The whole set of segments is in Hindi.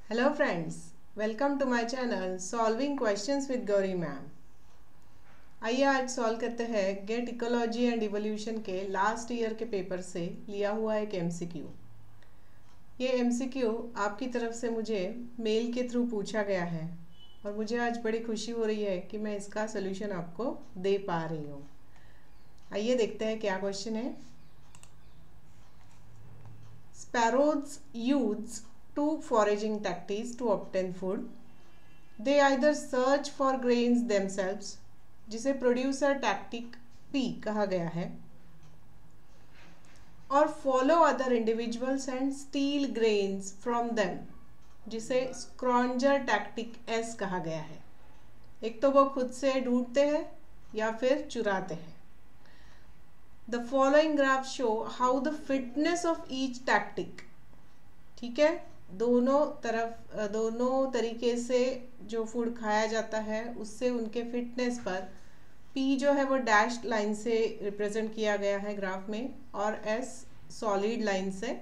Hello friends, welcome to my channel solving questions with Gauri ma'am. आइए आज सॉल्व करते हैं गेट इकोलॉजी एंड इवोल्यूशन के लास्ट ईयर के पेपर से लिया हुआ एक एमसीक्यू। ये एमसीक्यू आपकी तरफ से मुझे मेल के थ्रू पूछा गया है और मुझे आज बड़ी खुशी हो रही है कि मैं इसका सोल्यूशन आपको दे पा रही हूँ। आइए देखते हैं क्या क्वेश्चन है। Sparrows use two foraging tactics to obtain food. They either search for grains themselves, जिसे प्रोड्यूसर टैक्टिक P कहा गया है, और follow other individuals and steel grains from them, जिसे स्क्रॉन्जर टैक्टिक S कहा गया है। एक तो वो खुद से ढूंढते हैं या फिर चुराते हैं। The following graph show how the fitness of each tactic, ठीक है, दोनों तरीके से जो फूड खाया जाता है उससे उनके फिटनेस पर P जो है वो डैश्ड लाइन से रिप्रेजेंट किया गया है ग्राफ में और S सॉलिड लाइन से।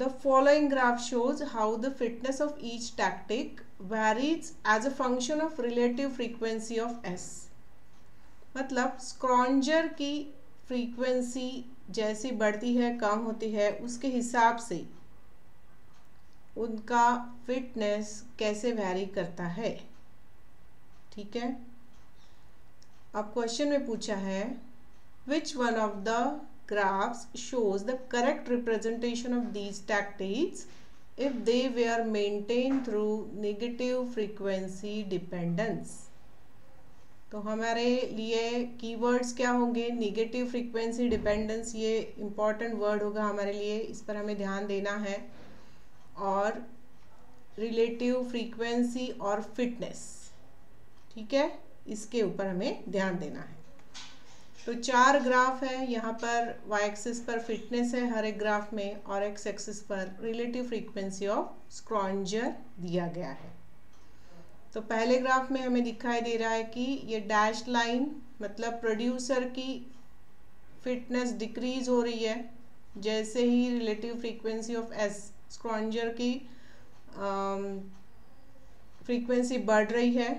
The following graph shows how the fitness of each tactic varies as a function of relative frequency of S। मतलब स्क्रॉन्जर की फ्रीक्वेंसी जैसी बढ़ती है कम होती है उसके हिसाब से उनका फिटनेस कैसे वैरी करता है। ठीक है, अब क्वेश्चन में पूछा है which one of the graphs shows the correct representation of these tactics if they were maintained through negative frequency dependence. तो हमारे लिए कीवर्ड्स क्या होंगे? निगेटिव फ्रीक्वेंसी डिपेंडेंस, ये इम्पॉर्टेंट वर्ड होगा हमारे लिए, इस पर हमें ध्यान देना है। और रिलेटिव फ्रीक्वेंसी और फिटनेस, ठीक है, इसके ऊपर हमें ध्यान देना है। तो 4 ग्राफ है यहाँ पर। वाई एक्सिस पर फिटनेस है हर एक ग्राफ में और एक्स एक्सिस पर रिलेटिव फ्रीक्वेंसी ऑफ स्क्रॉन्जर दिया गया है। तो पहले ग्राफ में हमें दिखाई दे रहा है कि ये डैश लाइन मतलब प्रोड्यूसर की फिटनेस डिक्रीज हो रही है जैसे ही रिलेटिव फ्रीक्वेंसी ऑफ एस, स्क्रॉन्जर की फ्रीक्वेंसी बढ़ रही है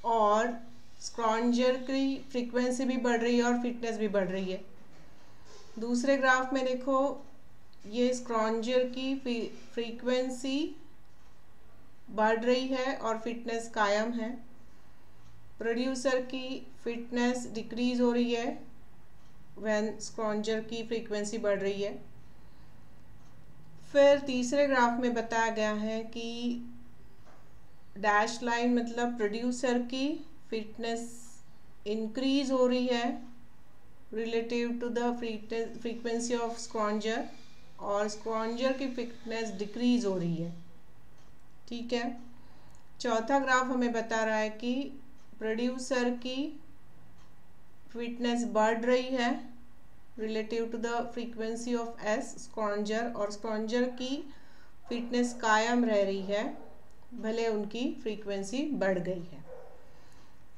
और स्क्रॉन्जर की फ्रीक्वेंसी भी बढ़ रही है और फिटनेस भी बढ़ रही है। दूसरे ग्राफ में देखो, ये स्क्रॉन्जर की फ्रीक्वेंसी बढ़ रही है और फिटनेस कायम है। प्रोड्यूसर की फिटनेस डिक्रीज हो रही है व्हेन स्क्रॉन्जर की फ्रीक्वेंसी बढ़ रही है। फिर तीसरे ग्राफ में बताया गया है कि डैश लाइन मतलब प्रोड्यूसर की फिटनेस इंक्रीज हो रही है relative to the frequency of scrounger और स्क्रॉन्जर की फिटनेस डिक्रीज हो रही है। ठीक है, चौथा ग्राफ हमें बता रहा है कि प्रोड्यूसर की फिटनेस बढ़ रही है relative to the frequency of S, scrounger, और स्क्रॉन्जर की फिटनेस कायम रह रही है भले उनकी फ्रीक्वेंसी बढ़ गई है।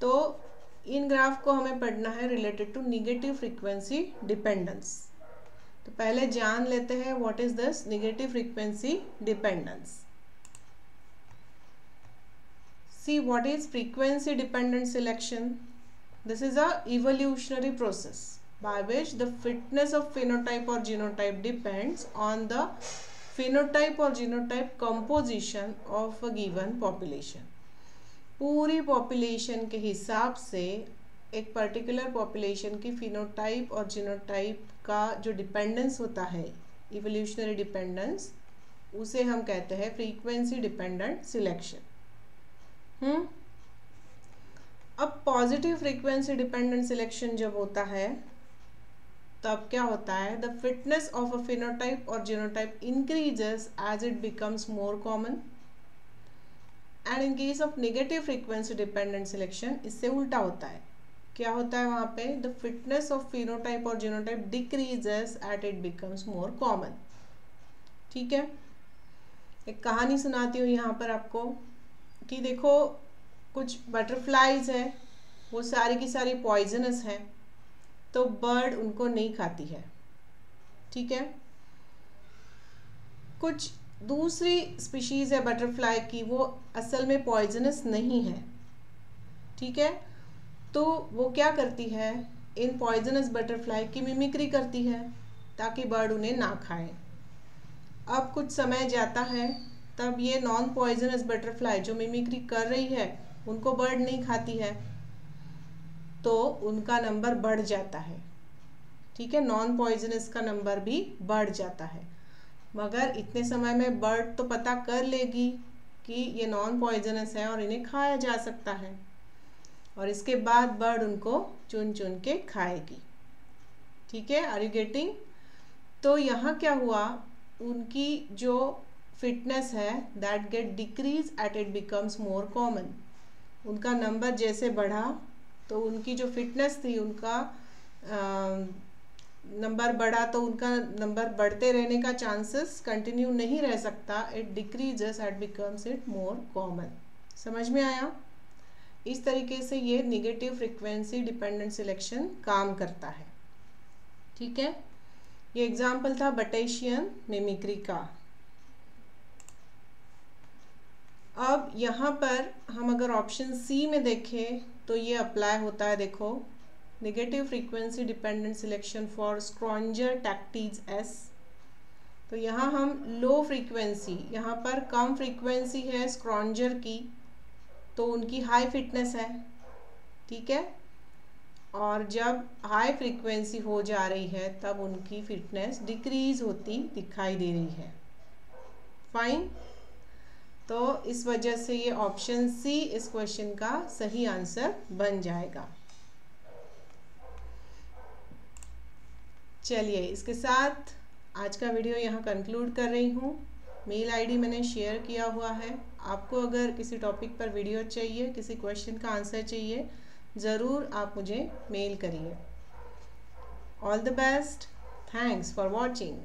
तो इन ग्राफ को हमें पढ़ना है related to negative frequency dependence. तो पहले जान लेते हैं what is this negative frequency dependence. See what is frequency dependent selection. This is a evolutionary process by which the fitness of phenotype or genotype depends on the phenotype or genotype composition of a given population. पूरी population के हिसाब से एक particular population की phenotype और genotype का जो dependence होता है, evolutionary dependence, उसे हम कहते हैं frequency dependent selection। अब पॉजिटिव फ्रीक्वेंसी डिपेंडेंट सिलेक्शन जब होता है तब क्या होता है? The fitness of a phenotype और genotype increases as it becomes more common. And in case of negative frequency dependent selection इससे उल्टा होता है। क्या होता है वहां पे? द फिटनेस ऑफ फिनोटाइप और genotype decreases at it becomes more common. ठीक है, एक कहानी सुनाती हूँ यहाँ पर आपको कि देखो कुछ बटरफ्लाइज है, वो सारी की सारी पॉइजनस हैं, तो बर्ड उनको नहीं खाती है। ठीक है, कुछ दूसरी स्पीशीज़ है बटरफ्लाई की, वो असल में पॉइजनस नहीं है, ठीक है। तो वो क्या करती है, इन पॉइजनस बटरफ्लाई की मिमिक्री करती है ताकि बर्ड उन्हें ना खाए। अब कुछ समय जाता है, तब ये नॉन पॉइजनस बटरफ्लाई जो मिमिक्री कर रही है उनको बर्ड नहीं खाती है, तो उनका नंबर बढ़ जाता है, ठीक है। नॉन पॉइजनस का नंबर भी बढ़ जाता है, मगर इतने समय में बर्ड तो पता कर लेगी कि ये नॉन पॉइजनस है और इन्हें खाया जा सकता है, और इसके बाद बर्ड उनको चुन चुन के खाएगी, ठीक है। Are you getting? तो यहाँ क्या हुआ, उनकी जो फिटनेस है that get decrease at it becomes more common. उनका नंबर जैसे बढ़ा तो उनकी जो फिटनेस थी, उनका नंबर बढ़ा तो उनका नंबर बढ़ते रहने का चांसेस कंटिन्यू नहीं रह सकता, it decreases at becomes it more common. समझ में आया? इस तरीके से ये निगेटिव फ्रीक्वेंसी डिपेंडेंट सिलेक्शन काम करता है, ठीक है। ये एग्जाम्पल था बटेशियन मिमिक्री का। अब यहाँ पर हम अगर ऑप्शन सी में देखें तो ये अप्लाई होता है, देखो, negative frequency dependent selection for scrounger tactics. तो यहाँ हम लो फ्रीक्वेंसी, यहाँ पर कम फ्रीक्वेंसी है स्क्रॉन्जर की, तो उनकी हाई फिटनेस है, ठीक है। और जब हाई फ्रीक्वेंसी हो जा रही है तब उनकी फिटनेस डिक्रीज होती दिखाई दे रही है। फाइन। तो इस वजह से ये ऑप्शन सी इस क्वेश्चन का सही आंसर बन जाएगा। चलिए, इसके साथ आज का वीडियो यहाँ कंक्लूड कर रही हूँ। मेल आईडी मैंने शेयर किया हुआ है। आपको अगर किसी टॉपिक पर वीडियो चाहिए, किसी क्वेश्चन का आंसर चाहिए, ज़रूर आप मुझे मेल करिए। All the best. Thanks for watching.